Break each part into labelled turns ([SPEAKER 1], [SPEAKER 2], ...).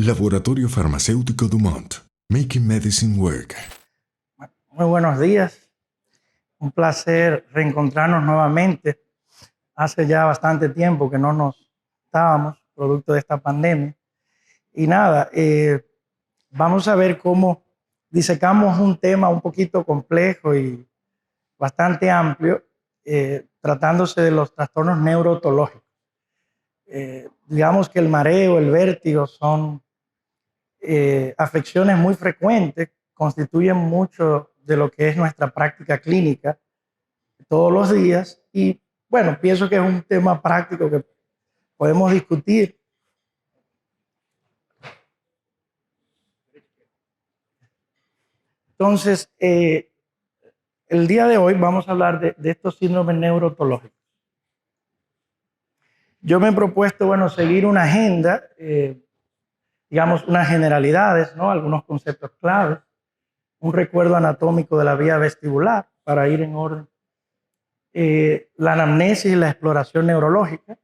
[SPEAKER 1] Laboratorio Farmacéutico Dumont. Making Medicine Work.
[SPEAKER 2] Muy buenos días. Un placer reencontrarnos nuevamente. Hace ya bastante tiempo que no nos estábamos, producto de esta pandemia. Y nada, vamos a ver cómo disecamos un tema un poquito complejo y bastante amplio, tratándose de los trastornos neurológicos. Digamos que el mareo, el vértigo son afecciones muy frecuentes, constituyen mucho de lo que es nuestra práctica clínica todos los días y bueno, pienso que es un tema práctico que podemos discutir. Entonces, el día de hoy vamos a hablar de estos síndromes neurológicos. Yo me he propuesto, bueno, seguir una agenda, digamos, unas generalidades, ¿no? Algunos conceptos claves, un recuerdo anatómico de la vía vestibular para ir en orden. La anamnesis y la exploración neurológica,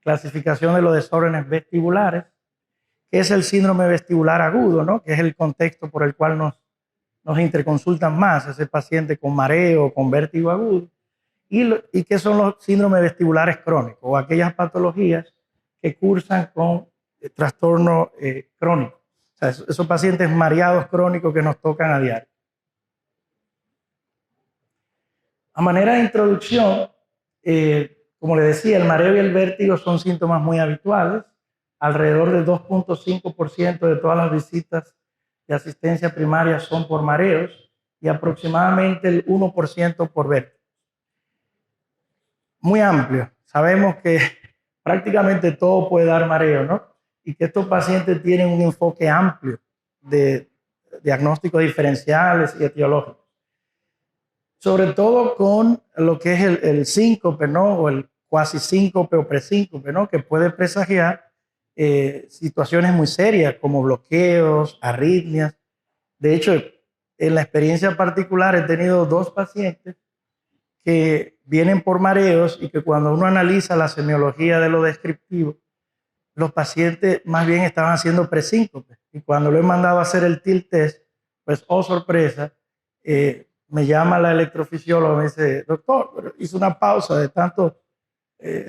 [SPEAKER 2] clasificación de los desórdenes vestibulares, que es el síndrome vestibular agudo, ¿no? Que es el contexto por el cual nos interconsultan más, ese paciente con mareo, con vértigo agudo, y qué son los síndromes vestibulares crónicos, o aquellas patologías que cursan con trastorno crónico. O sea, esos pacientes mareados crónicos que nos tocan a diario. A manera de introducción, como le decía, el mareo y el vértigo son síntomas muy habituales. Alrededor del 2.5% de todas las visitas de asistencia primaria son por mareos y aproximadamente el 1% por vértigo. Muy amplio. Sabemos que prácticamente todo puede dar mareo, ¿no? Y que estos pacientes tienen un enfoque amplio de diagnósticos diferenciales y etiológicos. Sobre todo con lo que es el síncope, ¿no? O el cuasi síncope o presíncope, ¿no? Que puede presagiar situaciones muy serias como bloqueos, arritmias. De hecho, en la experiencia particular he tenido 2 pacientes que vienen por mareos y que cuando uno analiza la semiología de lo descriptivo, los pacientes más bien estaban haciendo presíncope. Y cuando lo he mandado a hacer el TIL test, pues, oh sorpresa, me llama la electrofisióloga y me dice, doctor, hizo una pausa de tantos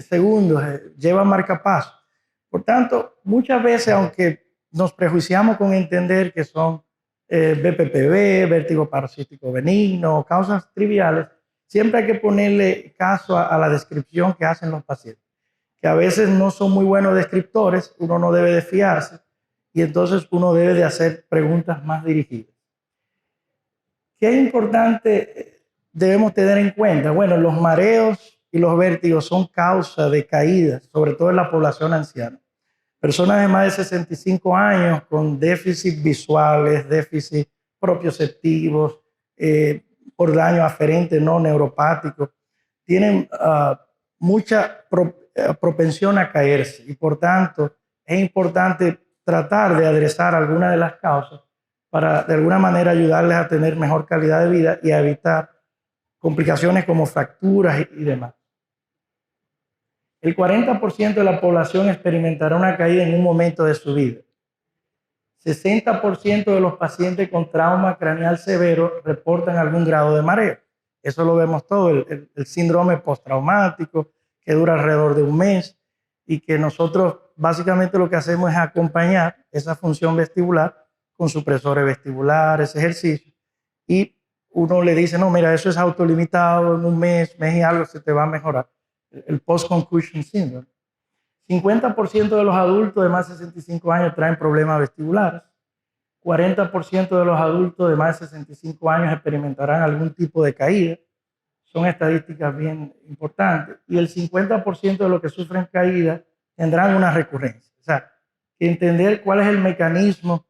[SPEAKER 2] segundos, lleva marcapaso. Por tanto, muchas veces, aunque nos prejuiciamos con entender que son BPPV, vértigo paroxístico benigno, causas triviales, siempre hay que ponerle caso a la descripción que hacen los pacientes, que a veces no son muy buenos descriptores, uno no debe de fiarse y entonces uno debe de hacer preguntas más dirigidas. ¿Qué importante debemos tener en cuenta? Bueno, los mareos y los vértigos son causa de caídas, sobre todo en la población anciana. Personas de más de 65 años con déficits visuales, déficits propioceptivos, por daño aferente no neuropático, tienen mucha propensión a caerse y por tanto es importante tratar de adresar alguna de las causas para de alguna manera ayudarles a tener mejor calidad de vida y a evitar complicaciones como fracturas y demás. El 40% de la población experimentará una caída en un momento de su vida. 60% de los pacientes con trauma craneal severo reportan algún grado de mareo. Eso lo vemos todo, el síndrome postraumático que dura alrededor de un mes y que nosotros básicamente lo que hacemos es acompañar esa función vestibular con supresores vestibulares, ejercicio, y uno le dice, no, mira, eso es autolimitado, en un mes y algo se te va a mejorar. El post-concussion syndrome. 50% de los adultos de más de 65 años traen problemas vestibulares. 40% de los adultos de más de 65 años experimentarán algún tipo de caída. Son estadísticas bien importantes. Y el 50% de los que sufren caída tendrán una recurrencia. O sea, que entender cuál es el mecanismo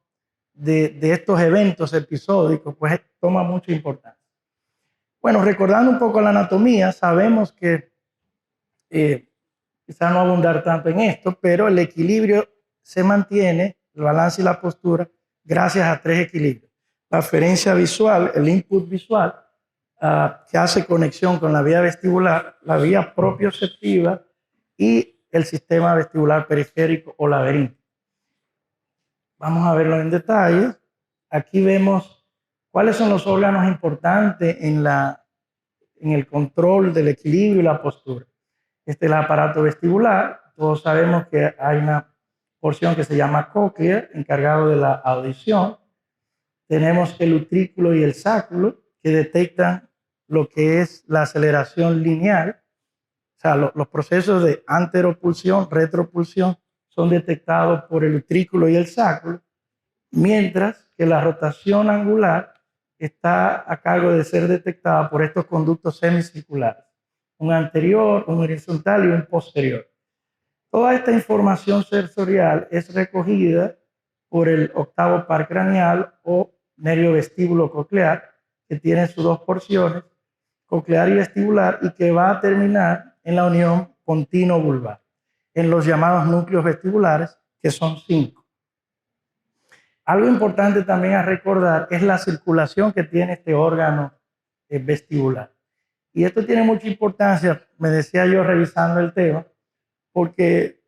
[SPEAKER 2] de estos eventos episódicos, pues toma mucha importancia. Bueno, recordando un poco la anatomía, sabemos que quizá no abundar tanto en esto, pero el equilibrio se mantiene, el balance y la postura, gracias a 3 equilibrios. La aferencia visual, el input visual, que hace conexión con la vía vestibular, la vía propioceptiva y el sistema vestibular periférico o laberinto. Vamos a verlo en detalle. Aquí vemos cuáles son los órganos importantes en el control del equilibrio y la postura. Este es el aparato vestibular. Todos sabemos que hay una porción que se llama cóclea, encargado de la audición. Tenemos el utrículo y el sáculo, que detectan lo que es la aceleración lineal. O sea, los procesos de anteropulsión, retropulsión, son detectados por el utrículo y el sáculo, mientras que la rotación angular está a cargo de ser detectada por estos conductos semicirculares, un anterior, un horizontal y un posterior. Toda esta información sensorial es recogida por el octavo par craneal o nervio vestíbulo coclear, que tiene sus dos porciones, coclear y vestibular, y que va a terminar en la unión continuo-vulvar, en los llamados núcleos vestibulares, que son 5. Algo importante también a recordar es la circulación que tiene este órgano vestibular. Y esto tiene mucha importancia, me decía yo revisando el tema, porque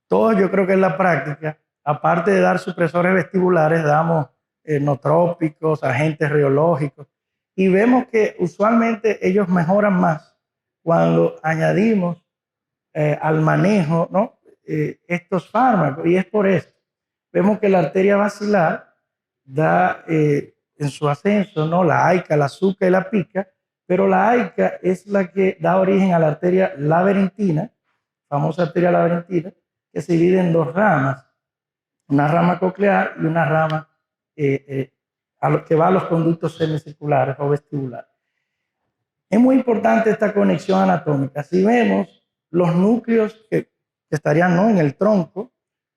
[SPEAKER 2] todos, yo creo que en la práctica, aparte de dar supresores vestibulares, damos nootrópicos, agentes reológicos, y vemos que usualmente ellos mejoran más cuando añadimos al manejo, ¿no? Estos fármacos, y es por esto. Vemos que la arteria basilar da en su ascenso, ¿no? La AICA, la SUCA y la PICA, pero la AICA es la que da origen a la arteria laberintina, famosa arteria laberintina, que se divide en dos ramas, una rama coclear y una rama que va a los conductos semicirculares o vestibulares. Es muy importante esta conexión anatómica. Si vemos los núcleos que estarían, ¿no?, en el tronco,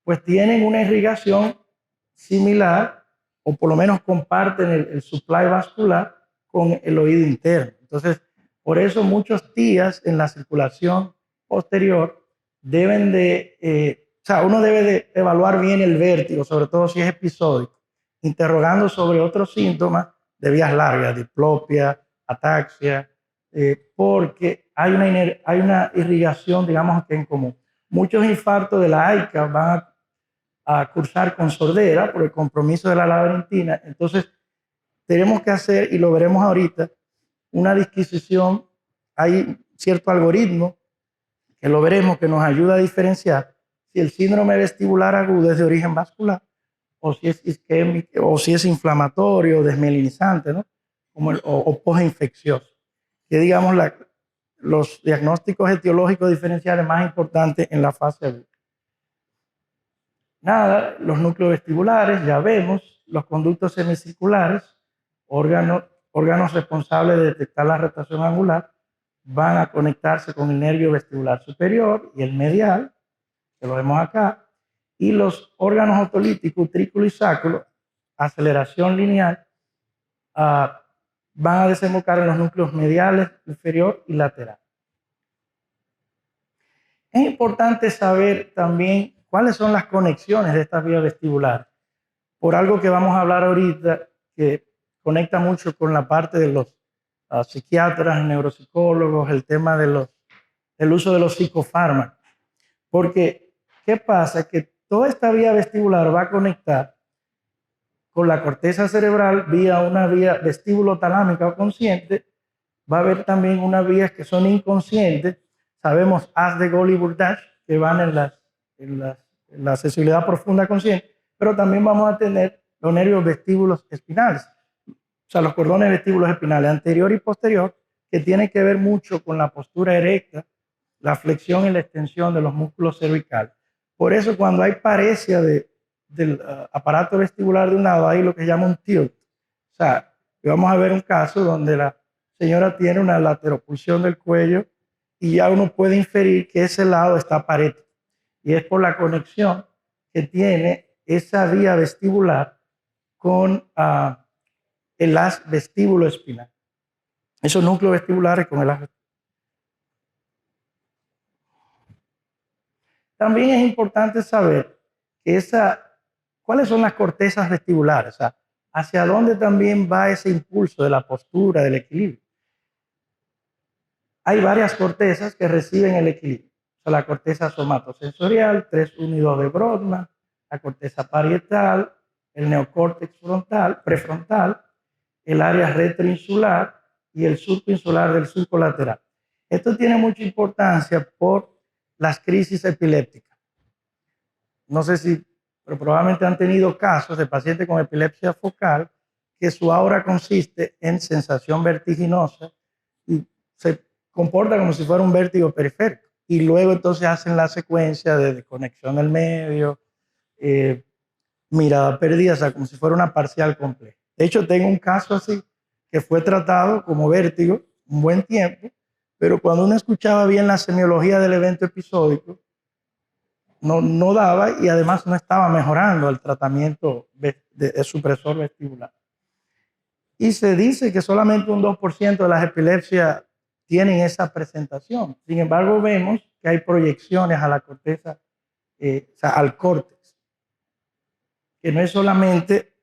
[SPEAKER 2] pues tienen una irrigación similar, o por lo menos comparten el supply vascular con el oído interno. Entonces, por eso muchos TIAs en la circulación posterior deben o sea, uno debe de evaluar bien el vértigo, sobre todo si es episódico, interrogando sobre otros síntomas de vías largas, diplopia, ataxia, porque hay una irrigación, digamos que en común. Muchos infartos de la AICA van a cursar con sordera por el compromiso de la laberintina. Entonces, tenemos que hacer, y lo veremos ahorita, una disquisición. Hay cierto algoritmo que lo veremos, que nos ayuda a diferenciar si el síndrome vestibular agudo es de origen vascular o si es isquémico, o si es inflamatorio, desmielinizante, ¿no? O postinfeccioso. Que digamos los diagnósticos etiológicos diferenciales más importantes en la fase aguda. Nada, los núcleos vestibulares, ya vemos, los conductos semicirculares, órganos responsables de detectar la rotación angular, van a conectarse con el nervio vestibular superior y el medial, que lo vemos acá, y los órganos otolíticos, utrículo y sáculo, aceleración lineal, van a desembocar en los núcleos mediales, inferior y lateral. Es importante saber también cuáles son las conexiones de estas vías vestibulares, por algo que vamos a hablar ahorita, que conecta mucho con la parte de los psiquiatras, neuropsicólogos, el tema del uso de los psicofármacos. Porque, ¿qué pasa? Que toda esta vía vestibular va a conectar con la corteza cerebral vía una vía vestíbulo-talámica o consciente. Va a haber también unas vías que son inconscientes. Sabemos haz de Gaulle y Burdach, que van en la sensibilidad profunda consciente, pero también vamos a tener los nervios vestíbulos espinales, o sea, los cordones vestíbulos espinales anterior y posterior, que tienen que ver mucho con la postura erecta, la flexión y la extensión de los músculos cervicales. Por eso, cuando hay paresia del aparato vestibular de un lado, hay lo que se llama un tilt. O sea, vamos a ver un caso donde la señora tiene una lateropulsión del cuello y ya uno puede inferir que ese lado está parético. Y es por la conexión que tiene esa vía vestibular con el haz vestíbulo espinal. Esos núcleos vestibulares con el haz vestíbulo. También es importante saber que cuáles son las cortezas vestibulares, o sea, hacia dónde también va ese impulso de la postura, del equilibrio. Hay varias cortezas que reciben el equilibrio. O sea, la corteza somatosensorial, 3, 1 y 2 de Brodmann, la corteza parietal, el neocórtex frontal, prefrontal, el área retroinsular y el surco insular del surco lateral. Esto tiene mucha importancia por las crisis epilépticas. No sé si, pero probablemente han tenido casos de pacientes con epilepsia focal que su aura consiste en sensación vertiginosa y se comporta como si fuera un vértigo periférico. Y luego entonces hacen la secuencia de desconexión del medio, mirada perdida, o sea, como si fuera una parcial compleja. De hecho, tengo un caso así que fue tratado como vértigo un buen tiempo, pero cuando uno escuchaba bien la semiología del evento episódico, no daba y además no estaba mejorando el tratamiento de supresor vestibular. Y se dice que solamente un 2% de las epilepsias tienen esa presentación. Sin embargo, vemos que hay proyecciones a la corteza, o sea, al córtex, que no es solamente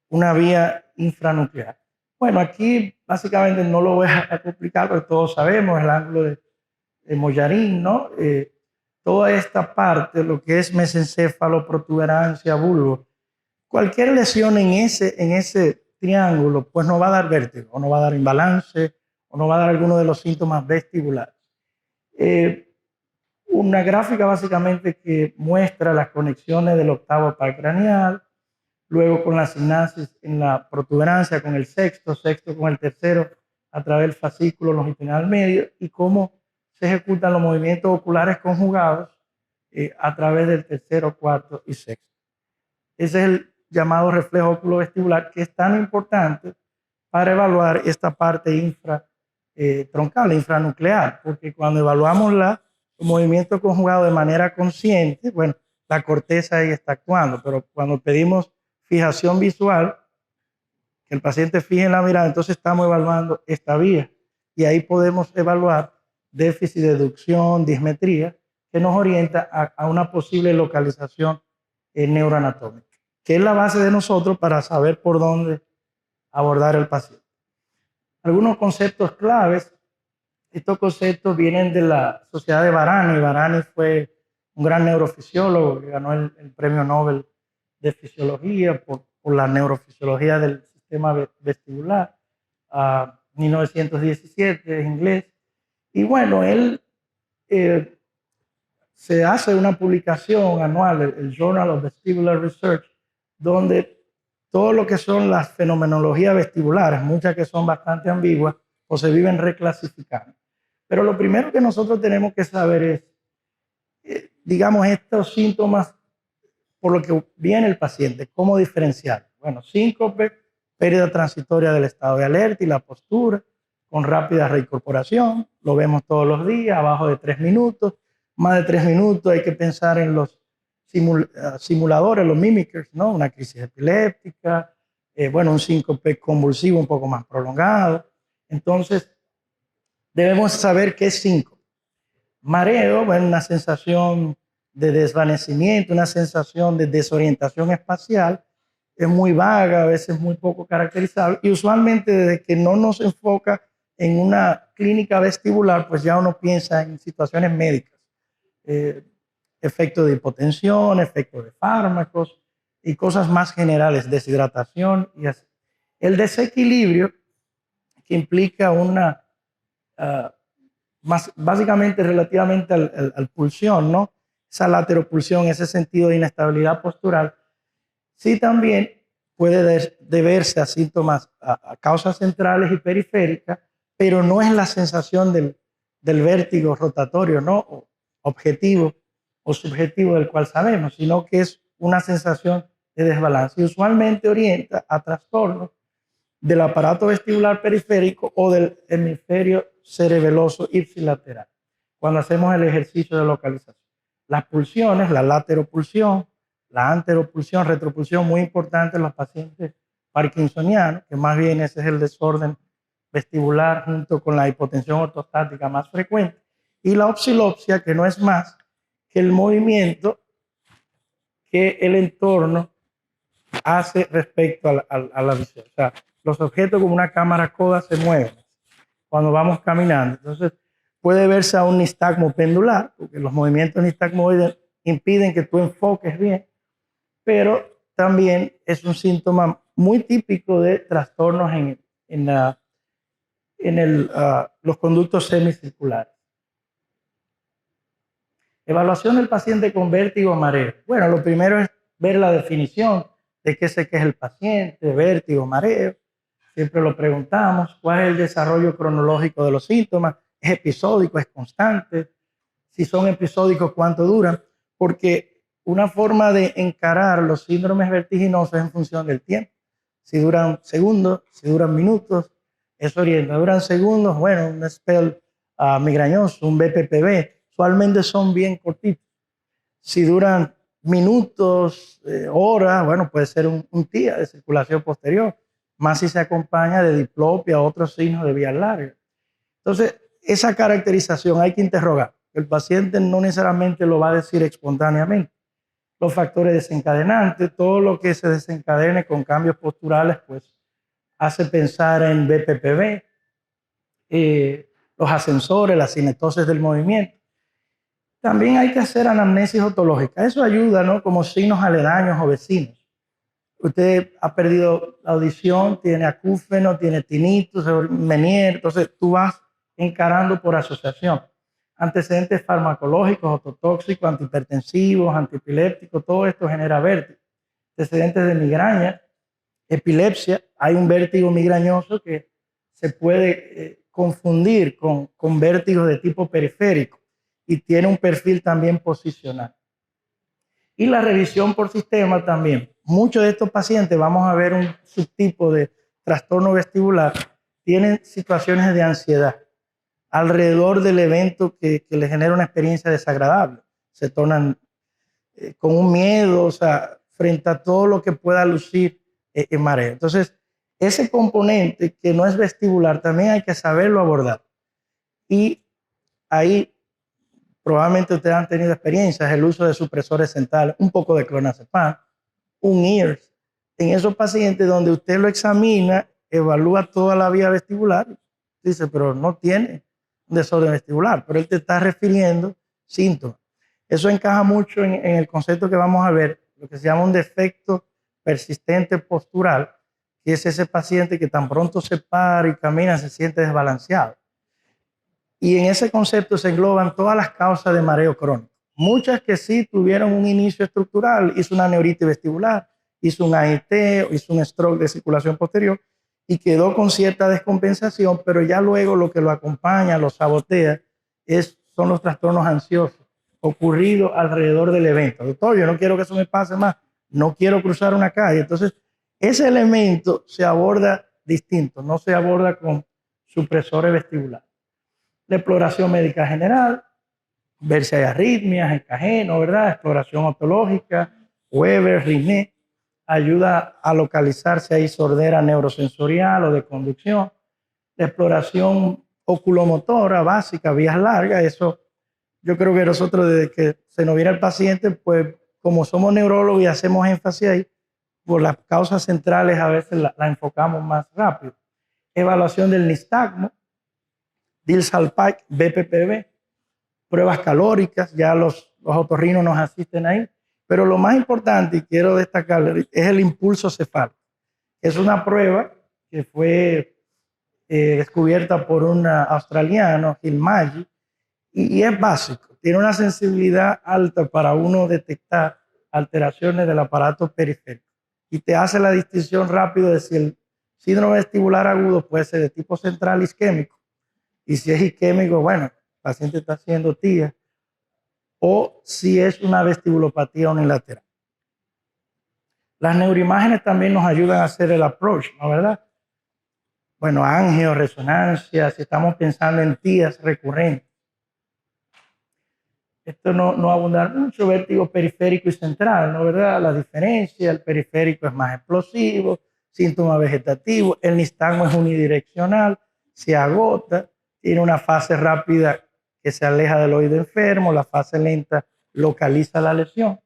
[SPEAKER 2] una vía infranuclear. Bueno, aquí básicamente no lo voy a complicar, porque todos sabemos el ángulo de Mollarín, ¿no? Toda esta parte, lo que es mesencéfalo, protuberancia, bulbo, cualquier lesión en ese triángulo, pues no va a dar vértigo, o no va a dar imbalance, o no va a dar alguno de los síntomas vestibulares. Una gráfica básicamente que muestra las conexiones del octavo par craneal, luego con la sinapsis en la protuberancia con el sexto con el tercero a través del fascículo longitudinal medio y cómo se ejecutan los movimientos oculares conjugados a través del tercero, cuarto y sexto. Ese es el llamado reflejo oculovestibular, que es tan importante para evaluar esta parte troncal, infranuclear, porque cuando evaluamos los movimientos conjugados de manera consciente, bueno, la corteza ahí está actuando, pero cuando pedimos fijación visual, que el paciente fije en la mirada, entonces estamos evaluando esta vía y ahí podemos evaluar déficit de deducción, dismetría, que nos orienta a una posible localización neuroanatómica, que es la base de nosotros para saber por dónde abordar el paciente. Algunos conceptos claves, estos conceptos vienen de la Sociedad de Varani. Varani fue un gran neurofisiólogo que ganó el premio Nobel de Fisiología por la neurofisiología del sistema vestibular, 1917, es inglés. Y bueno, él se hace una publicación anual, el Journal of Vestibular Research, donde todo lo que son las fenomenologías vestibulares, muchas que son bastante ambiguas, o se viven reclasificando. Pero lo primero que nosotros tenemos que saber es, digamos, estos síntomas por lo que viene el paciente, cómo diferenciar. Bueno, síncope, pérdida transitoria del estado de alerta y la postura, con rápida reincorporación, lo vemos todos los días, abajo de 3 minutos, más de 3 minutos hay que pensar en los simuladores, los mimickers, ¿no? Una crisis epiléptica, bueno, un síncope convulsivo un poco más prolongado. Entonces, debemos saber qué es síncope. Mareo, bueno, una sensación de desvanecimiento, una sensación de desorientación espacial, es muy vaga, a veces muy poco caracterizable, y usualmente desde que no nos enfoca en una clínica vestibular, pues ya uno piensa en situaciones médicas, efecto de hipotensión, efecto de fármacos y cosas más generales, deshidratación y así. El desequilibrio que implica una, básicamente relativamente al pulsión, ¿no? Esa lateropulsión, ese sentido de inestabilidad postural, sí también puede deberse a síntomas, a causas centrales y periféricas, pero no es la sensación del vértigo rotatorio, ¿no? O objetivo o subjetivo del cual sabemos, sino que es una sensación de desbalance y usualmente orienta a trastornos del aparato vestibular periférico o del hemisferio cerebeloso ipsilateral, cuando hacemos el ejercicio de localización. Las pulsiones, la lateropulsión, la anteropulsión, retropulsión, muy importante en los pacientes parkinsonianos, que más bien ese es el desorden vestibular junto con la hipotensión ortostática más frecuente, y la oscilopsia, que no es más que el movimiento que el entorno hace respecto a la visión. O sea, los objetos como una cámara coda se mueven cuando vamos caminando. Entonces, puede verse a un nistagmo pendular, porque los movimientos nistagmoides impiden que tú enfoques bien, pero también es un síntoma muy típico de trastornos en los conductos semicirculares. Evaluación del paciente con vértigo o mareo. Bueno, lo primero es ver la definición de qué se queja el paciente, vértigo, mareo. Siempre lo preguntamos, cuál es el desarrollo cronológico de los síntomas, es episódico, es constante, si son episódicos, cuánto duran, porque una forma de encarar los síndromes vertiginosos es en función del tiempo. Si duran segundos, si duran minutos, eso orienta. Duran segundos, bueno, un spell migrañoso, un BPPV, usualmente son bien cortitos. Si duran minutos, horas, bueno, puede ser un TIA de circulación posterior, más si se acompaña de diplopia o otros signos de vías largas. Entonces, esa caracterización hay que interrogar. El paciente no necesariamente lo va a decir espontáneamente. Los factores desencadenantes, todo lo que se desencadene con cambios posturales, pues hace pensar en BPPV, los ascensores, las cinetosis del movimiento. También hay que hacer anamnesis otológica. Eso ayuda, ¿no? Como signos aledaños o vecinos. Usted ha perdido la audición, tiene acúfeno, tiene tinnitus, Menier, entonces tú vas encarando por asociación. Antecedentes farmacológicos, ototóxicos, antihipertensivos, antiepilépticos, todo esto genera vértigo. Antecedentes de migraña, epilepsia, hay un vértigo migrañoso que se puede confundir con vértigo de tipo periférico y tiene un perfil también posicional. Y la revisión por sistema también. Muchos de estos pacientes, vamos a ver un subtipo de trastorno vestibular, tienen situaciones de ansiedad alrededor del evento que les genera una experiencia desagradable. Se tornan con un miedo, o sea, frente a todo lo que pueda lucir en mareo. Entonces, ese componente que no es vestibular también hay que saberlo abordar. Y ahí probablemente ustedes han tenido experiencias, el uso de supresores centrales, un poco de clonazepam, un EARS, en esos pacientes donde usted lo examina, evalúa toda la vía vestibular, dice, pero no tiene un desorden vestibular, pero él te está refiriendo síntomas. Eso encaja mucho en el concepto que vamos a ver, lo que se llama un defecto persistente postural, que es ese paciente que tan pronto se para y camina se siente desbalanceado. Y en ese concepto se engloban todas las causas de mareo crónico. Muchas que sí tuvieron un inicio estructural, hizo una neuritis vestibular, hizo un AIT, hizo un stroke de circulación posterior y quedó con cierta descompensación, pero ya luego lo que lo acompaña, lo sabotea, son los trastornos ansiosos ocurridos alrededor del evento. Doctor, yo no quiero que eso me pase más, no quiero cruzar una calle. Entonces, ese elemento se aborda distinto, no se aborda con supresores vestibulares. La exploración médica general, ver si hay arritmias, EKG, ¿no? ¿Verdad? Exploración otológica, Weber, Riné, ayuda a localizar si hay sordera neurosensorial o de conducción. La exploración oculomotora básica, vías largas, eso yo creo que nosotros desde que se nos viera el paciente, pues como somos neurólogos y hacemos énfasis ahí, por las causas centrales a veces la enfocamos más rápido. Evaluación del nistagmo, Diels-Alpine, BPPV, pruebas calóricas, ya los otorrinos nos asisten ahí, pero lo más importante, y quiero destacar, es el impulso cefálico. Es una prueba que fue descubierta por un australiano, Gil Maggi, y es básico, tiene una sensibilidad alta para uno detectar alteraciones del aparato periférico y te hace la distinción rápido de si el síndrome vestibular agudo puede ser de tipo central isquémico, y si es isquémico, bueno, el paciente está haciendo TIA, o si es una vestibulopatía unilateral. Las neuroimágenes también nos ayudan a hacer el approach, ¿no? ¿Verdad? Bueno, angio, resonancia, si estamos pensando en TIAs recurrentes. Esto no abunda mucho, vértigo periférico y central, ¿no? ¿Verdad? La diferencia, el periférico es más explosivo, síntoma vegetativo, el nistagmo es unidireccional, se agota, tiene una fase rápida que se aleja del oído enfermo, la fase lenta localiza la lesión.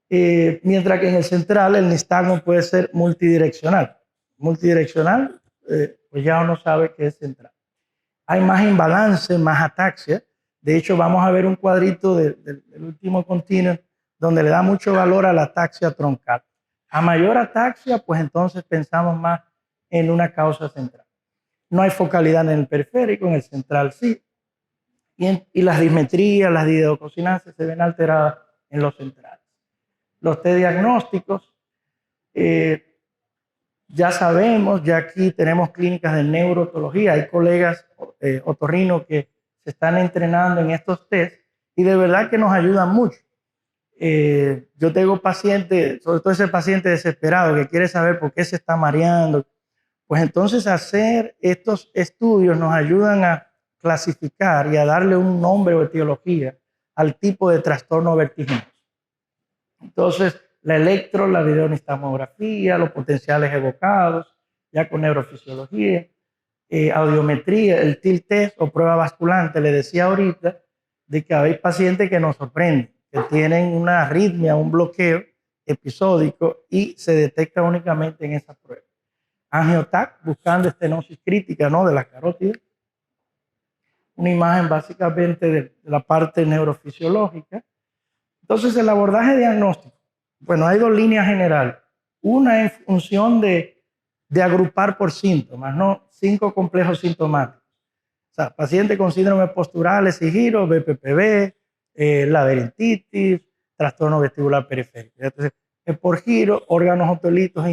[SPEAKER 2] Mientras que en el central el nistagmo puede ser multidireccional. Multidireccional, pues ya uno sabe que es central. Hay más imbalance, más ataxia. De hecho, vamos a ver un cuadrito del último continuum donde le da mucho valor a la ataxia troncal. A mayor ataxia, pues entonces pensamos más en una causa central. No hay focalidad en el periférico, en el central sí. Y las dismetrías, las diidrococinasas se ven alteradas en los centrales. Los test diagnósticos, ya sabemos, ya aquí tenemos clínicas de neurotología, hay colegas otorrinos que se están entrenando en estos test y de verdad que nos ayudan mucho. Yo tengo pacientes, sobre todo ese paciente desesperado que quiere saber por qué se está mareando, pues entonces hacer estos estudios nos ayudan a clasificar y a darle un nombre o etiología al tipo de trastorno vertiginoso. Entonces, la electro, la videonistamografía, los potenciales evocados, ya con neurofisiología, audiometría, el TIL test o prueba basculante. Le decía ahorita de que hay pacientes que nos sorprenden, que tienen una arritmia, un bloqueo episódico y se detecta únicamente en esa prueba. Angiotac, buscando estenosis crítica, ¿no?, de la carótida. Una imagen básicamente de la parte neurofisiológica. Entonces, el abordaje diagnóstico, bueno, hay dos líneas generales. Una en función de agrupar por síntomas, ¿no? 5 complejos sintomáticos. O sea, paciente con síndrome posturales y giros, BPPV, laberintitis, trastorno vestibular periférico. Entonces, por giro, órganos otolitos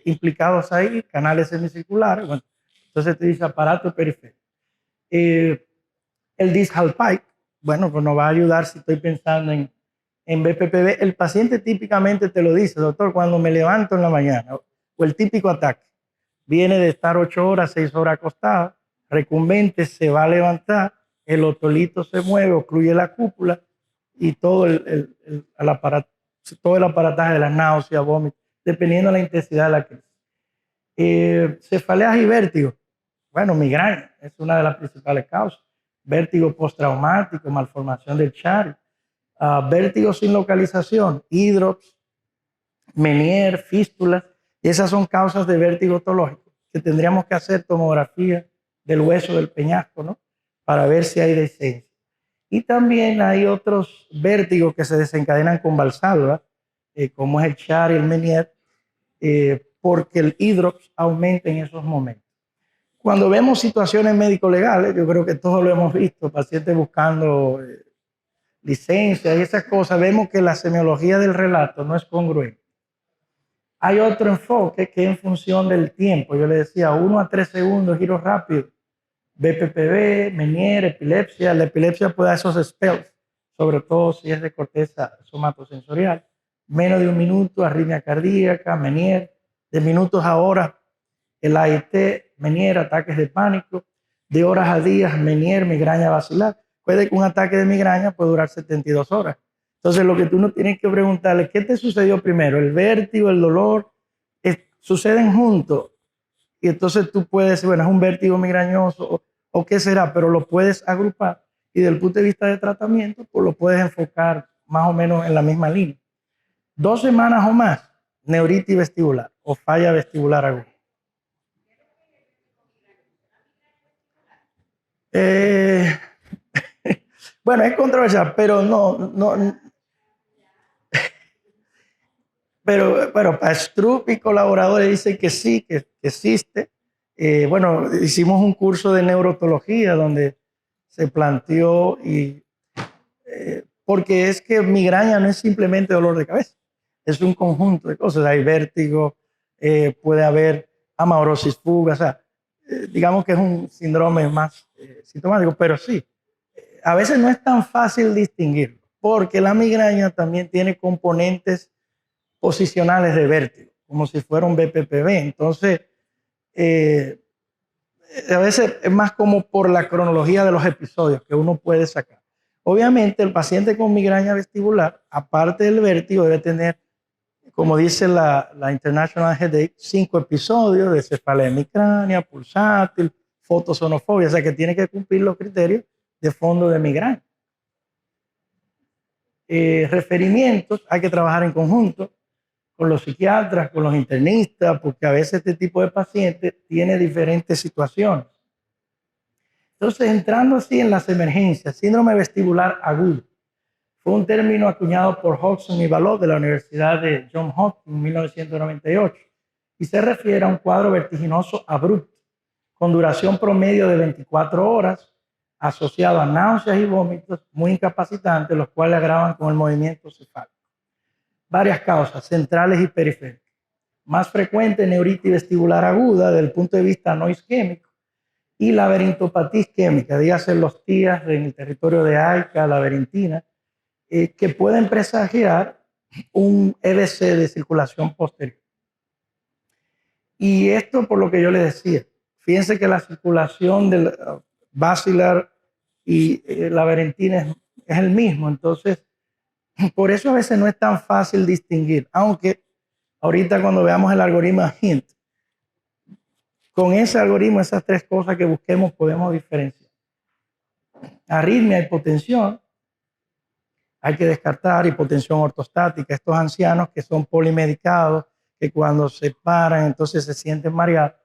[SPEAKER 2] implicados ahí, canales semicirculares. Bueno, entonces te dice aparato periférico. El Dish-Hallpike, bueno, pues nos va a ayudar si estoy pensando en BPPV. El paciente típicamente te lo dice, doctor, cuando me levanto en la mañana, o el típico ataque, viene de estar 8 horas, 6 horas acostado, recumbente, se va a levantar, el otolito se mueve, ocluye la cúpula y todo el aparataje de las náuseas, vómitos, dependiendo de la intensidad de la crisis. Cefaleas y vértigo. Bueno, migraña es una de las principales causas. Vértigo postraumático, malformación del Chiari. Vértigo sin localización, hidrops, Meniere, fístulas. Y esas son causas de vértigo otológico, que tendríamos que hacer tomografía del hueso del peñasco, ¿no?, para ver si hay descenso. Y también hay otros vértigos que se desencadenan con valsalva, como es el Chiari y el Meniere, porque el hidrops aumenta en esos momentos. Cuando vemos situaciones médico-legales, yo creo que todos lo hemos visto, pacientes buscando licencia y esas cosas, vemos que la semiología del relato no es congruente. Hay otro enfoque que es en función del tiempo. Yo le decía 1 a 3 segundos, giro rápido, BPPV, Meniere, epilepsia. La epilepsia puede dar esos spells, sobre todo si es de corteza somatosensorial. Menos de 1 minuto, arritmia cardíaca, Meniere. De minutos a horas, el AIT, Meniere, ataques de pánico. De horas a días, Meniere, migraña basilar. Puede que un ataque de migraña puede durar 72 horas. Entonces, lo que tú no tienes que preguntarle, ¿qué te sucedió primero? ¿El vértigo, el dolor? ¿Suceden juntos? Y entonces tú puedes decir, bueno, es un vértigo migrañoso o qué será, pero lo puedes agrupar y desde el punto de vista de tratamiento, pues lo puedes enfocar más o menos en la misma línea. 2 semanas o más, neuritis vestibular o falla vestibular aguda. Bueno, es controversial, pero no. Pero para Stroop y colaboradores dicen que sí, que existe. Bueno, hicimos un curso de neurotología donde se planteó porque es que migraña no es simplemente dolor de cabeza, es un conjunto de cosas. Hay vértigo, puede haber amaurosis fuga, o sea, digamos que es un síndrome más sintomático, pero sí, a veces no es tan fácil distinguir, porque la migraña también tiene componentes posicionales de vértigo, como si fuera un BPPV. Entonces, a veces es más como por la cronología de los episodios que uno puede sacar. Obviamente, el paciente con migraña vestibular, aparte del vértigo, debe tener, como dice la International Headache, 5 episodios de cefalea hemicránea, pulsátil, fotosonofobia, o sea que tiene que cumplir los criterios de fondo de migraña. Referimientos, hay que trabajar en conjunto con los psiquiatras, con los internistas, porque a veces este tipo de pacientes tiene diferentes situaciones. Entonces, entrando así en las emergencias, síndrome vestibular agudo, Fue un término acuñado por Hodgson y Ballot de la Universidad de Johns Hopkins en 1998 y se refiere a un cuadro vertiginoso abrupto con duración promedio de 24 horas asociado a náuseas y vómitos muy incapacitantes, los cuales agravan con el movimiento cefálico. Varias causas centrales y periféricas. Más frecuente, neuritis vestibular aguda desde el punto de vista no isquémico y laberintopatía isquémica, dígase los TIAs en el territorio de AICA, laberintina, que pueden presagiar un EBC de circulación posterior. Y esto por lo que yo les decía, fíjense que la circulación del basilar y laberentina es el mismo, entonces por eso a veces no es tan fácil distinguir, aunque ahorita cuando veamos el algoritmo HINT, con ese algoritmo, esas tres cosas que busquemos podemos diferenciar. Arritmia, hipotensión, hay que descartar hipotensión ortostática, estos ancianos que son polimedicados, que cuando se paran entonces se sienten mareados,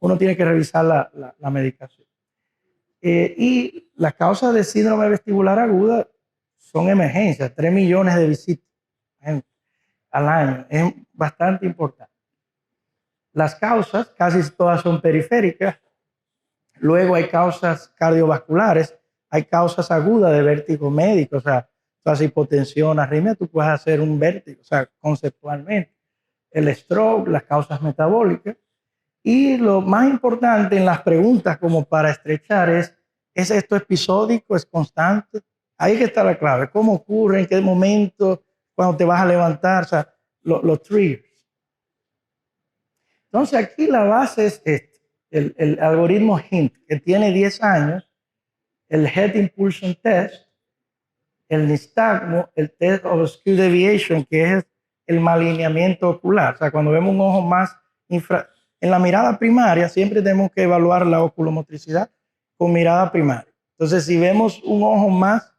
[SPEAKER 2] uno tiene que revisar la medicación. Y las causas de síndrome vestibular aguda son emergencias, 3 millones de visitas al año, es bastante importante. Las causas casi todas son periféricas, luego hay causas cardiovasculares, hay causas agudas de vértigo médico, o sea, hipotensión, arritmia, tú puedes hacer un vértigo, o sea, conceptualmente. El stroke, las causas metabólicas. Y lo más importante en las preguntas como para estrechar ¿es esto episódico, es constante? Ahí que está la clave. ¿Cómo ocurre? ¿En qué momento? ¿Cuando te vas a levantar? O sea, los triggers. Entonces aquí la base es este, el algoritmo HINT, que tiene 10 años, el Head Impulsion Test, el nistagmo, el Test of Skew Deviation, que es el malalineamiento ocular. O sea, cuando vemos un ojo más en la mirada primaria siempre tenemos que evaluar la oculomotricidad con mirada primaria. Entonces, si vemos un ojo más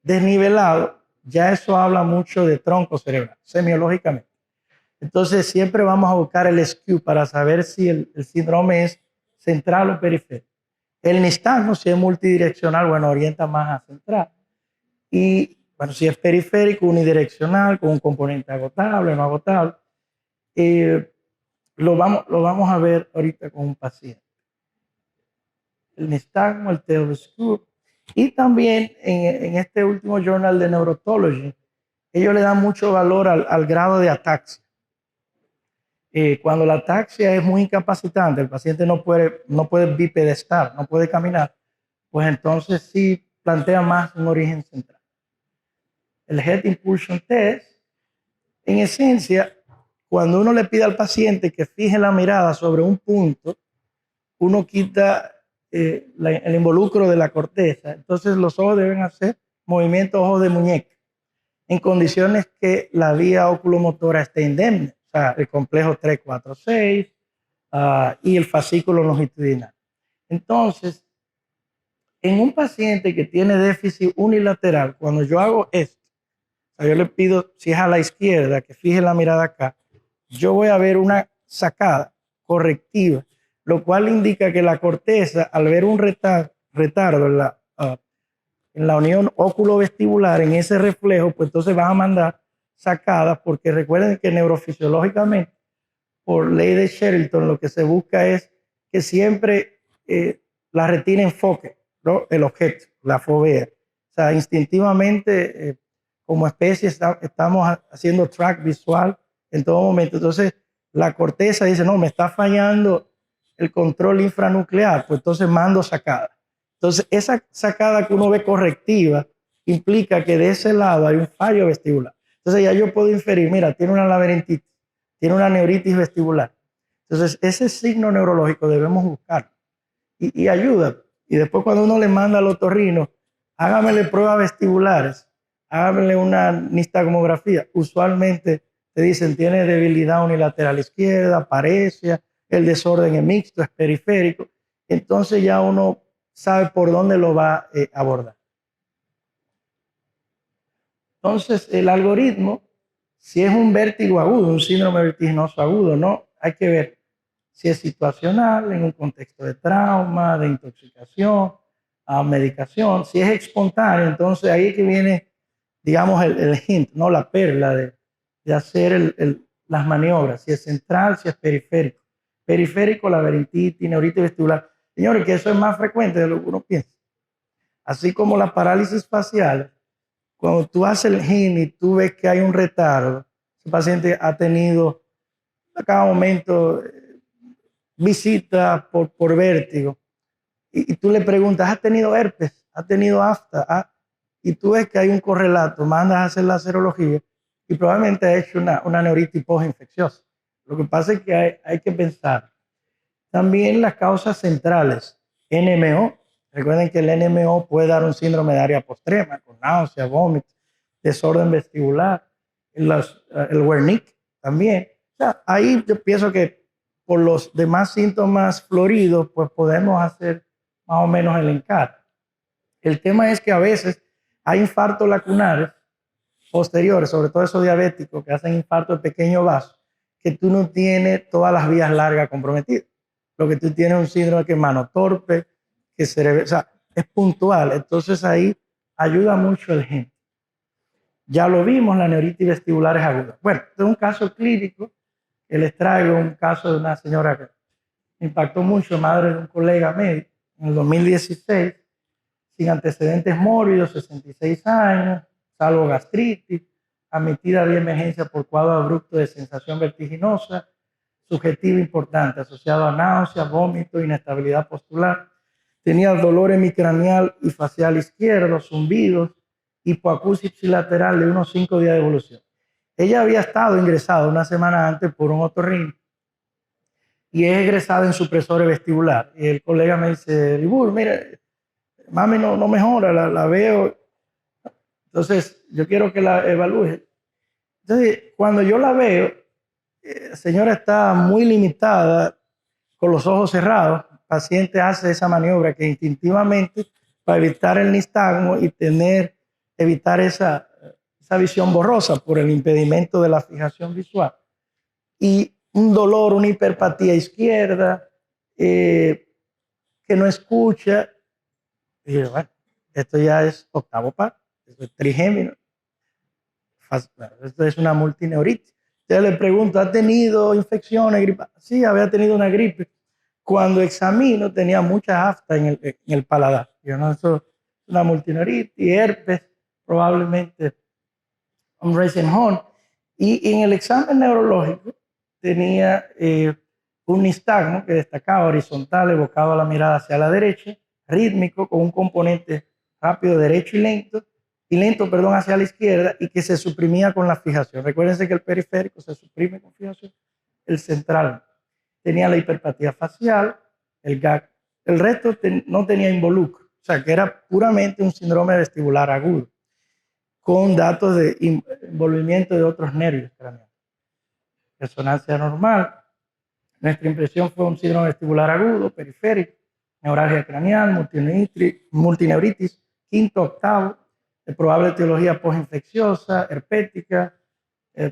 [SPEAKER 2] desnivelado, ya eso habla mucho de tronco cerebral, semiológicamente. Entonces, siempre vamos a buscar el skew para saber si el síndrome es central o periférico. El nistagmo, si es multidireccional, bueno, orienta más a central. Y, bueno, si es periférico, unidireccional, con un componente agotable, no agotable. Lo vamos a ver ahorita con un paciente. El nistagmo, el TEOSCUB. Y también en este último journal de Neurotology, ellos le dan mucho valor al grado de ataxia. Cuando la ataxia es muy incapacitante, el paciente no puede bipedestar, no puede caminar, pues entonces sí plantea más un origen central. El Head Impulsion Test, en esencia, cuando uno le pide al paciente que fije la mirada sobre un punto, uno quita el involucro de la corteza. Entonces los ojos deben hacer movimientos ojos de muñeca en condiciones que la vía oculomotora esté indemne, o sea, el complejo 3, 4, 6 y el fascículo longitudinal. Entonces, en un paciente que tiene déficit unilateral, cuando yo hago esto, o sea, yo le pido, si es a la izquierda, que fije la mirada acá, yo voy a ver una sacada correctiva, lo cual indica que la corteza, al ver un retardo en la unión óculo-vestibular, en ese reflejo, pues entonces va a mandar sacadas, porque recuerden que neurofisiológicamente, por ley de Sherrington, lo que se busca es que siempre la retina enfoque, ¿no?, el objeto, la fovea. O sea, instintivamente, como especie, estamos haciendo track visual en todo momento. Entonces, la corteza dice, no, me está fallando el control infranuclear, pues entonces mando sacada. Entonces, esa sacada que uno ve correctiva implica que de ese lado hay un fallo vestibular. Entonces, ya yo puedo inferir, mira, tiene una laberintitis, tiene una neuritis vestibular. Entonces, ese signo neurológico debemos buscarlo y ayuda. Y después, cuando uno le manda al otorrino, hágamele pruebas vestibulares, hágamele una nistagmografía. Usualmente te dicen, tiene debilidad unilateral izquierda, paresia, el desorden es mixto, es periférico. Entonces ya uno sabe por dónde lo va a abordar. Entonces, el algoritmo, si es un vértigo agudo, un síndrome vertiginoso agudo, no, hay que ver si es situacional, en un contexto de trauma, de intoxicación, medicación. Si es espontáneo, entonces ahí es que viene digamos, el hint, ¿no? La perla de hacer las maniobras, si es central, si es periférico. Periférico, laberintitis, neuritis vestibular. Señores, que eso es más frecuente de lo que uno piensa. Así como la parálisis facial, cuando tú haces el hint y tú ves que hay un retardo, ese paciente ha tenido a cada momento visita por vértigo, y tú le preguntas, ¿has tenido herpes? ¿Has tenido afta? Y tú ves que hay un correlato, mandas a hacer la serología y probablemente ha hecho una neuritis postinfecciosa. Lo que pasa es que hay que pensar también las causas centrales, NMO. Recuerden que el NMO puede dar un síndrome de área postrema, con náusea, vómito, desorden vestibular, el Wernicke también. O sea, ahí yo pienso que por los demás síntomas floridos, pues podemos hacer más o menos el encare. El tema es que a veces hay infartos lacunares posteriores, sobre todo esos diabéticos que hacen infarto de pequeño vaso, que tú no tienes todas las vías largas comprometidas. Lo que tú tienes es un síndrome que es mano torpe, que cerebro, o sea, es puntual. Entonces ahí ayuda mucho el gen. Ya lo vimos, la neuritis vestibular es aguda. Bueno, este es un caso clínico que les traigo, un caso de una señora que me impactó mucho, madre de un colega médico, en el 2016, sin antecedentes mórbidos, 66 años, salvo gastritis, admitida de emergencia por cuadro abrupto de sensación vertiginosa, subjetivo importante, asociado a náuseas, vómito, inestabilidad postular. Tenía dolor hemicranial y facial izquierdo, zumbidos, hipoacusia ipsilateral de unos 5 días de evolución. Ella había estado ingresada una semana antes por un otorrino y es egresada en supresores vestibular. Y el colega me dice, Libur, mira, mami no mejora, la veo. Entonces, yo quiero que la evalúe. Entonces, cuando yo la veo, la señora está muy limitada, con los ojos cerrados. El paciente hace esa maniobra que instintivamente, para evitar el nistagmo y evitar esa visión borrosa por el impedimento de la fijación visual. Y un dolor, una hiperpatía izquierda, que no escucha. Y yo, bueno, esto ya es octavo par, esto es trigémino, esto es una multineuritis. Entonces le pregunto, ¿ha tenido infecciones, gripe? Sí, había tenido una gripe. Cuando examino tenía mucha afta en el paladar. Yo no, eso es una multineuritis, herpes, probablemente un Racing Horn. Y en el examen neurológico tenía un nistagmo que destacaba horizontal, evocado a la mirada hacia la derecha, rítmico, con un componente rápido derecho y lento, perdón, hacia la izquierda, y que se suprimía con la fijación. Recuérdense que el periférico se suprime con fijación, el central tenía la hiperpatía facial, el gag. El resto no tenía involucro, o sea, que era puramente un síndrome vestibular agudo, con datos de envolvimiento de otros nervios craneales. Resonancia normal. Nuestra impresión fue un síndrome vestibular agudo, periférico, neuralgia craneal, multineuritis, quinto, octavo, probable etiología postinfecciosa, herpética,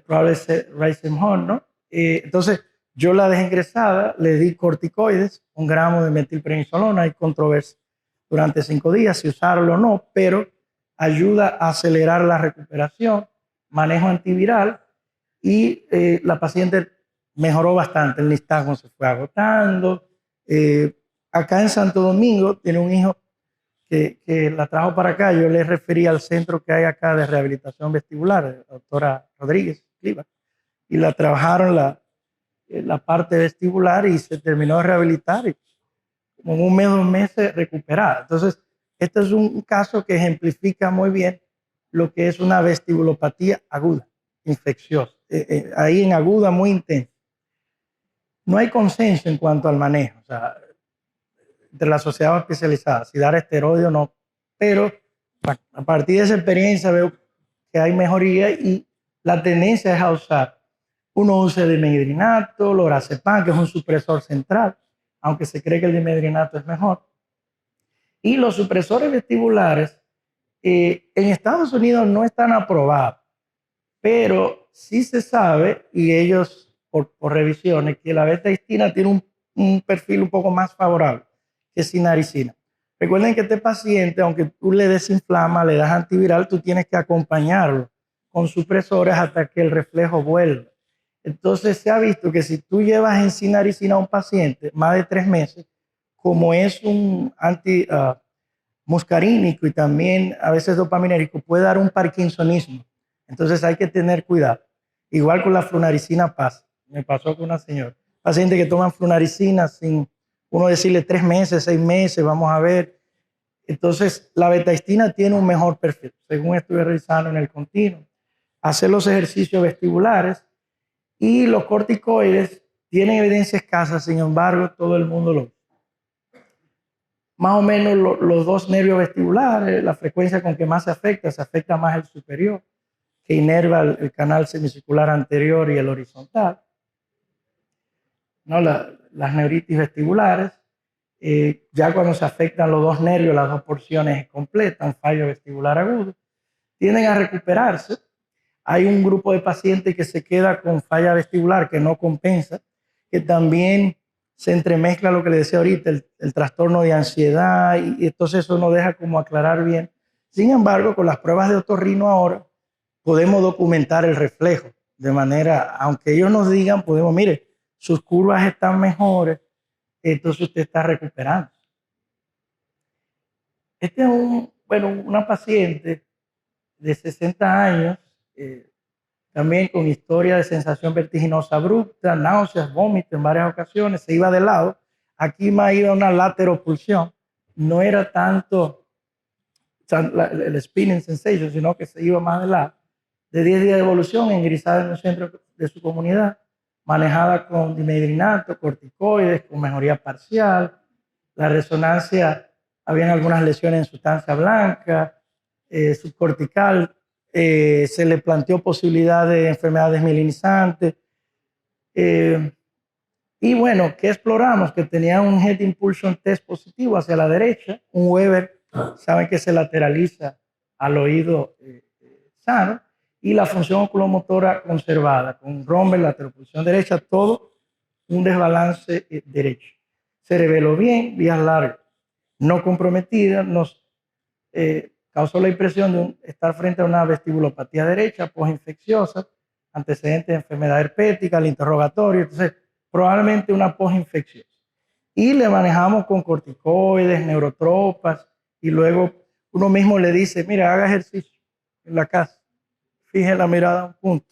[SPEAKER 2] probable Racing Horn, ¿no? Entonces, yo la dejé ingresada, le di corticoides, 1 gramo de metilprednisolona, hay controversia durante 5 días, si usarlo o no, pero ayuda a acelerar la recuperación, manejo antiviral, y la paciente mejoró bastante, el nistagmo se fue agotando. Acá en Santo Domingo tiene un hijo que la trajo para acá, yo le referí al centro que hay acá de rehabilitación vestibular, la doctora Rodríguez Cliva, y la trabajaron la parte vestibular y se terminó de rehabilitar y como en 1 mes, 2 meses recuperada. Entonces, este es un caso que ejemplifica muy bien lo que es una vestibulopatía aguda, infecciosa, ahí en aguda muy intensa. No hay consenso en cuanto al manejo, o sea, entre la sociedad especializada, si dar esteroide o no, pero a partir de esa experiencia veo que hay mejoría y la tendencia es a usar. Uno usa dimedrinato, lorazepam, que es un supresor central, aunque se cree que el dimedrinato es mejor. Y los supresores vestibulares en Estados Unidos no están aprobados, pero sí se sabe, y ellos por revisiones, que la betahistina tiene un perfil un poco más favorable que sinaricina. Recuerden que este paciente, aunque tú le desinflamas, le das antiviral, tú tienes que acompañarlo con supresores hasta que el reflejo vuelva. Entonces se ha visto que si tú llevas encinaricina a un paciente más de 3 meses, como es un muscarínico y también a veces dopaminérgico, puede dar un parkinsonismo. Entonces hay que tener cuidado. Igual con la flunaricina pasa. Me pasó con una señora. Paciente que toman flunaricina sin uno decirle 3 meses, 6 meses, vamos a ver. Entonces la betaestina tiene un mejor perfil, según estuve revisando en el continuo. Hacer los ejercicios vestibulares y los corticoides tienen evidencia escasa, sin embargo, todo el mundo lo usa. Más o menos los dos nervios vestibulares, la frecuencia con que más se afecta más el superior, que inerva el canal semicircular anterior y el horizontal. ¿No? Las neuritis vestibulares, ya cuando se afectan los dos nervios, las dos porciones completas, un fallo vestibular agudo, tienden a recuperarse. Hay un grupo de pacientes que se queda con falla vestibular que no compensa, que también se entremezcla lo que le decía ahorita, el trastorno de ansiedad, y entonces eso no deja como aclarar bien. Sin embargo, con las pruebas de otorrino ahora, podemos documentar el reflejo, de manera, aunque ellos nos digan, podemos, mire, sus curvas están mejores, entonces usted está recuperando. Este es una paciente de 60 años, también con historia de sensación vertiginosa abrupta, náuseas, vómitos en varias ocasiones, se iba de lado. Aquí más iba una lateropulsión, no era tanto el spinning sensation, sino que se iba más de lado. De 10 días de evolución, engrisada en un centro de su comunidad, manejada con dimedrinato, corticoides, con mejoría parcial. La resonancia, habían algunas lesiones en sustancia blanca, subcortical, se le planteó posibilidad de enfermedades mielinizantes. Y bueno, ¿qué exploramos? Que tenía un Head Impulsion Test positivo hacia la derecha, un Weber, saben que se lateraliza al oído sano, y la función oculomotora conservada, con Romber, lateropulsión derecha, todo un desbalance derecho. Se reveló bien, vías largas, no comprometidas, nos causó la impresión de estar frente a una vestibulopatía derecha, posinfecciosa, antecedentes de enfermedad herpética, el interrogatorio, entonces probablemente una posinfecciosa. Y le manejamos con corticoides, neurotropas, y luego uno mismo le dice, mira, haga ejercicio en la casa, fije la mirada a un punto,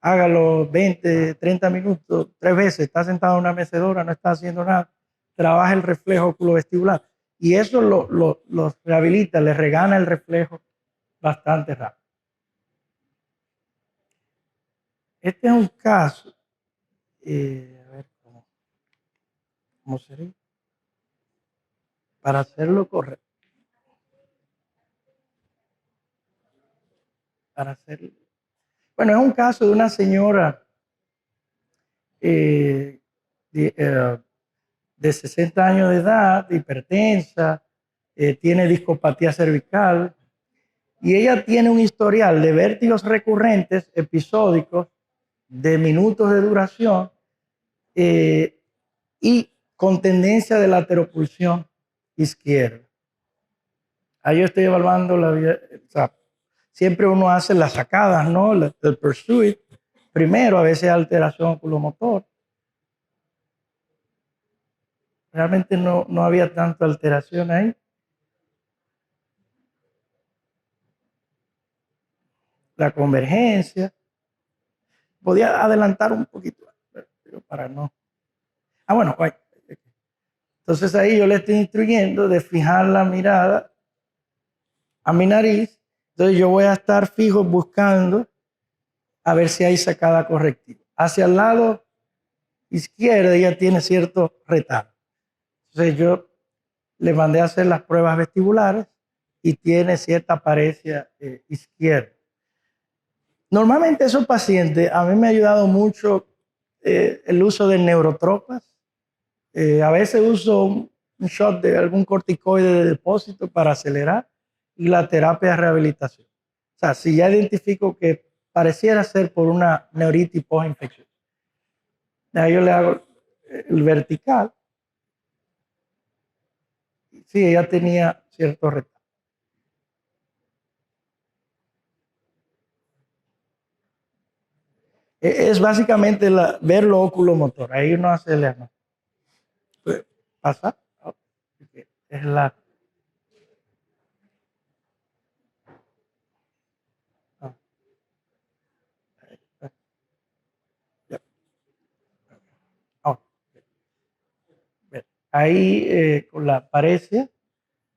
[SPEAKER 2] hágalo 20, 30 minutos, 3 veces, está sentado en una mecedora, no está haciendo nada, trabaja el reflejo oculovestibular. Y eso los rehabilita, les regana el reflejo bastante rápido. Este es un caso, a ver cómo sería, para hacerlo correcto. Bueno, es un caso de una señora de 60 años de edad, hipertensa, tiene discopatía cervical, y ella tiene un historial de vértigos recurrentes, episódicos, de minutos de duración, y con tendencia de lateropulsión izquierda. Ahí yo estoy evaluando la vida, o sea, siempre uno hace las sacadas, ¿no? El pursuit, primero, a veces alteración oculomotor. Realmente no había tanta alteración ahí. La convergencia. Podía adelantar un poquito, pero para no. Bueno, entonces ahí yo le estoy instruyendo de fijar la mirada a mi nariz. Entonces yo voy a estar fijo buscando a ver si hay sacada correctiva. Hacia el lado izquierdo ella tiene cierto retardo. Entonces yo le mandé a hacer las pruebas vestibulares y tiene cierta apariencia izquierda. Normalmente esos pacientes, a mí me ha ayudado mucho el uso de neurotropas. A veces uso un shot de algún corticoide de depósito para acelerar, y la terapia de rehabilitación. O sea, si ya identifico que pareciera ser por una neuritis postinfecciosa, yo le hago el vertical. Sí, ella tenía cierto retraso. Es básicamente ver lo oculomotor. Ahí uno hace el diagnóstico. Pues, pasa. Es la. Ah, ya. Ah, ahí con la paresia,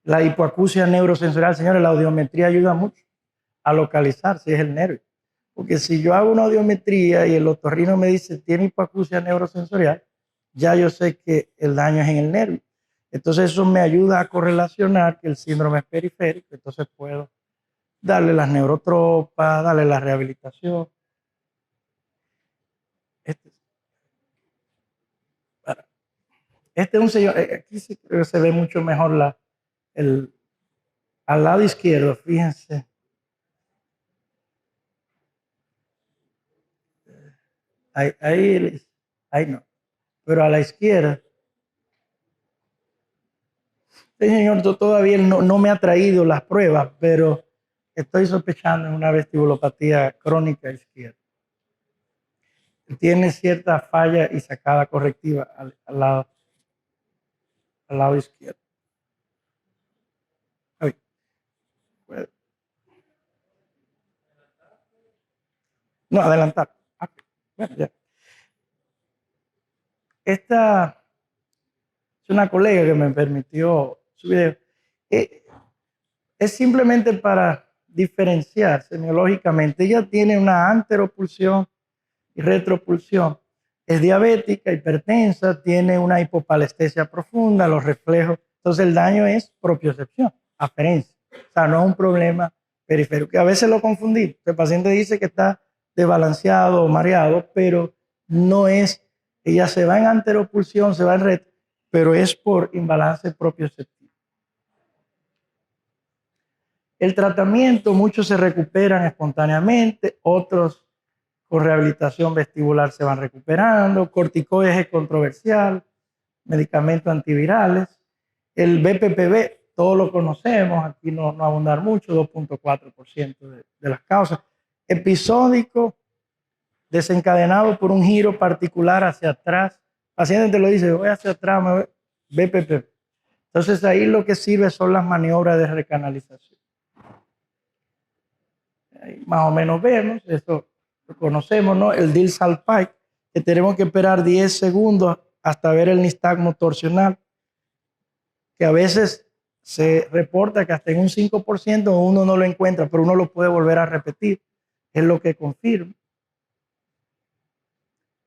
[SPEAKER 2] la hipoacusia neurosensorial, señores, la audiometría ayuda mucho a localizar si es el nervio. Porque si yo hago una audiometría y el otorrino me dice tiene hipoacusia neurosensorial, ya yo sé que el daño es en el nervio. Entonces eso me ayuda a correlacionar que el síndrome es periférico, entonces puedo darle las neurotropas, darle la rehabilitación. Este, este es un señor, aquí sí creo que se ve mucho mejor al lado izquierdo, fíjense. Ahí no, pero a la izquierda. Sí, señor, todavía no me ha traído las pruebas, pero estoy sospechando en una vestibulopatía crónica izquierda. Tiene cierta falla y sacada correctiva al lado izquierdo. Ay, puede. No, adelantar. Bueno, ya. Esta es una colega que me permitió su video. Eh, es simplemente para diferenciar semiológicamente. Ella tiene una anteropulsión y retropulsión. Es diabética, hipertensa, tiene una hipopalestesia profunda, los reflejos. Entonces el daño es propiocepción, aferencia. O sea, no es un problema periférico, que a veces lo confundí. El paciente dice que está desbalanceado o mareado, pero no es, ella se va en anteropulsión, se va en retro, pero es por imbalance propioceptivo. El tratamiento, muchos se recuperan espontáneamente, otros con rehabilitación vestibular se van recuperando, corticoides es controversial, medicamentos antivirales, el BPPV, todos lo conocemos, aquí no abundar mucho, 2.4% de las causas. Episódico, desencadenado por un giro particular hacia atrás. El paciente te lo dice, voy hacia atrás, me voy, BPPV. Entonces ahí lo que sirve son las maniobras de recanalización. Ahí más o menos vemos, esto lo conocemos, ¿no? El Diel-Salpike, que tenemos que esperar 10 segundos hasta ver el nistagmo torsional, que a veces se reporta que hasta en un 5% uno no lo encuentra, pero uno lo puede volver a repetir, es lo que confirma.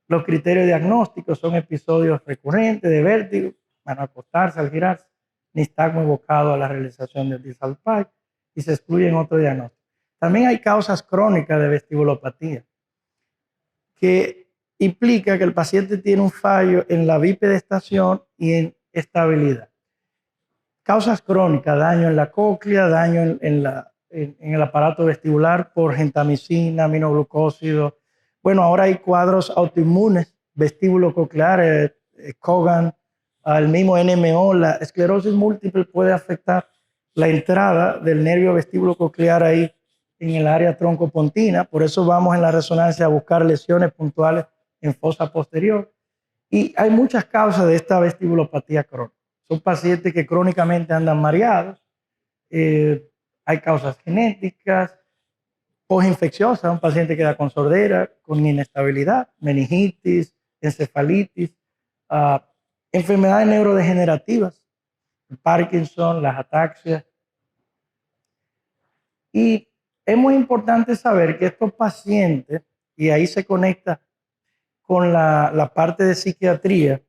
[SPEAKER 2] Los criterios diagnósticos son episodios recurrentes de vértigo, van a acostarse al girarse, nistagmo evocado a la realización del Diel-Salpike y se excluyen otros diagnósticos. También hay causas crónicas de vestibulopatía, que implica que el paciente tiene un fallo en la bipedestación y en estabilidad. Causas crónicas, daño en la cóclea, daño en el aparato vestibular por gentamicina, aminoglucósido. Bueno, ahora hay cuadros autoinmunes, vestíbulo coclear, Cogan, el mismo NMO, la esclerosis múltiple puede afectar la entrada del nervio vestíbulo coclear ahí en el área troncopontina, por eso vamos en la resonancia a buscar lesiones puntuales en fosa posterior. Y hay muchas causas de esta vestibulopatía crónica. Son pacientes que crónicamente andan mareados, hay causas genéticas, postinfecciosas, un paciente que da con sordera, con inestabilidad, meningitis, encefalitis, enfermedades neurodegenerativas, Parkinson, las ataxias. Y es muy importante saber que estos pacientes, y ahí se conecta con la parte de psiquiatría,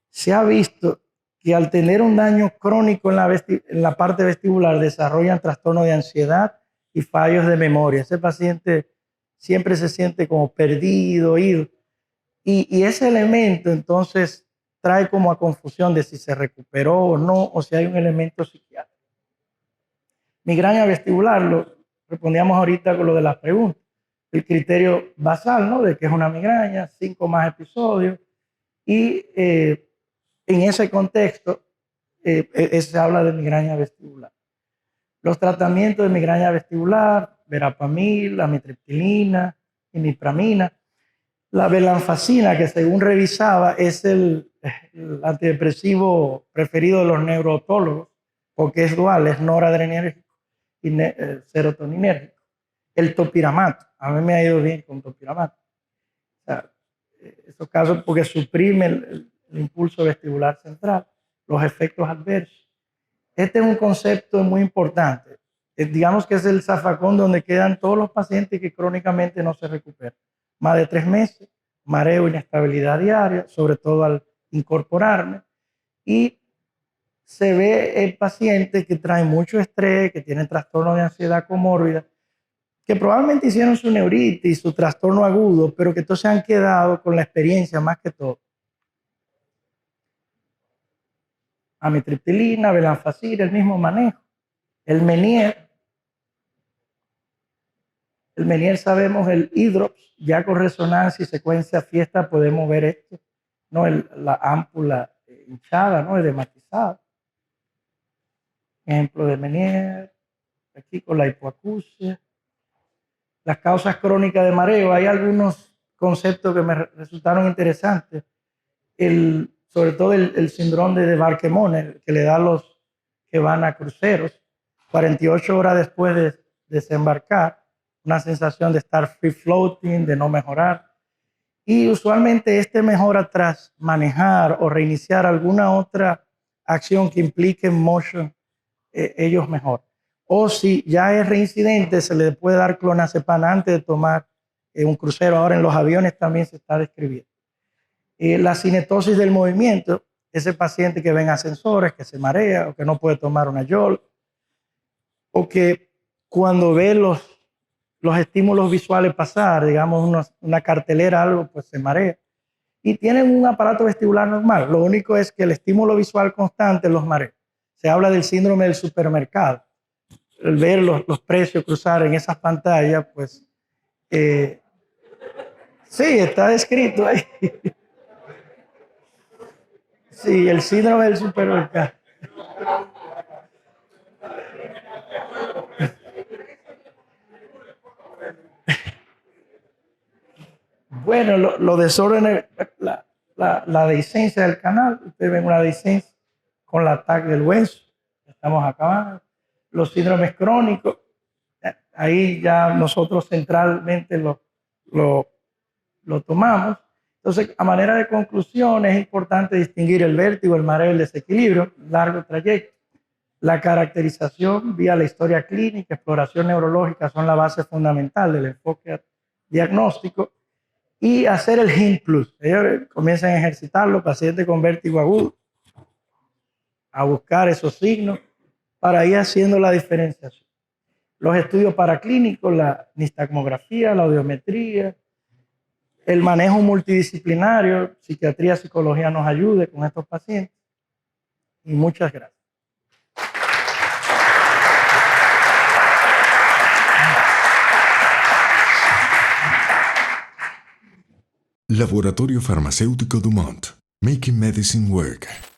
[SPEAKER 2] se ha visto que al tener un daño crónico en la parte vestibular desarrollan trastornos de ansiedad y fallos de memoria. Ese paciente siempre se siente como perdido, ido. Y ese elemento entonces trae como a confusión de si se recuperó o no, o si hay un elemento psiquiátrico. Migraña vestibular, lo respondíamos ahorita con lo de las preguntas. El criterio basal, ¿no? De que es una migraña, 5 más episodios. Y en ese contexto, Se habla de migraña vestibular. Los tratamientos de migraña vestibular, verapamil, amitriptilina, imipramina. La venlafaxina, que según revisaba es el antidepresivo preferido de los neurotólogos, porque es dual, es noradrenérgico y serotoninérgico. El topiramato, a mí me ha ido bien con topiramato. O sea, esos casos porque suprime el impulso vestibular central, los efectos adversos. Este es un concepto muy importante. Digamos que es el zafacón donde quedan todos los pacientes que crónicamente no se recuperan. Más de 3 meses, mareo, inestabilidad diaria, sobre todo al incorporarme. Y se ve el paciente que trae mucho estrés, que tiene trastorno de ansiedad comórbida, que probablemente hicieron su neuritis, su trastorno agudo, pero que entonces han quedado con la experiencia más que todo. Amitriptilina, venlafaxina, el mismo manejo. El Menier sabemos el hidrops, ya con resonancia y secuencia fiesta podemos ver esto, ¿no? La ámpula hinchada, ¿no? Edematizada. Ejemplo de Menier, aquí con la hipoacusia. Las causas crónicas de mareo, hay algunos conceptos que me resultaron interesantes. Sobre todo el síndrome de Barquemone, que le da a los que van a cruceros, 48 horas después de desembarcar, una sensación de estar free floating, de no mejorar. Y usualmente mejora tras manejar o reiniciar alguna otra acción que implique motion, ellos mejor. O si ya es reincidente, se le puede dar clonazepam antes de tomar un crucero. Ahora en los aviones también se está describiendo. La cinetosis del movimiento, ese paciente que ve en ascensores, que se marea o que no puede tomar una YOL, o que cuando ve los estímulos visuales pasar, digamos una cartelera, algo, pues se marea. Y tienen un aparato vestibular normal. Lo único es que el estímulo visual constante los marea. Se habla del síndrome del supermercado. El ver los precios cruzar en esas pantallas, pues sí, está descrito ahí. Sí, el síndrome del supermercado. Bueno, los desórdenes, la dehiscencia del canal, ustedes ven una dehiscencia con la ataque del hueso, estamos acabando. Los síndromes crónicos, ahí ya nosotros centralmente lo tomamos. Entonces, a manera de conclusión, es importante distinguir el vértigo, el mareo y el desequilibrio, largo trayecto. La caracterización vía la historia clínica, exploración neurológica son la base fundamental del enfoque diagnóstico. Y hacer el HINT Plus. Ellos comienzan a ejercitarlo, pacientes con vértigo agudo, a buscar esos signos para ir haciendo la diferenciación. Los estudios paraclínicos, la nistagmografía, la audiometría, el manejo multidisciplinario, psiquiatría, psicología nos ayude con estos pacientes. Y muchas gracias.
[SPEAKER 1] Laboratorio Farmacéutico Dumont. Making Medicine Work.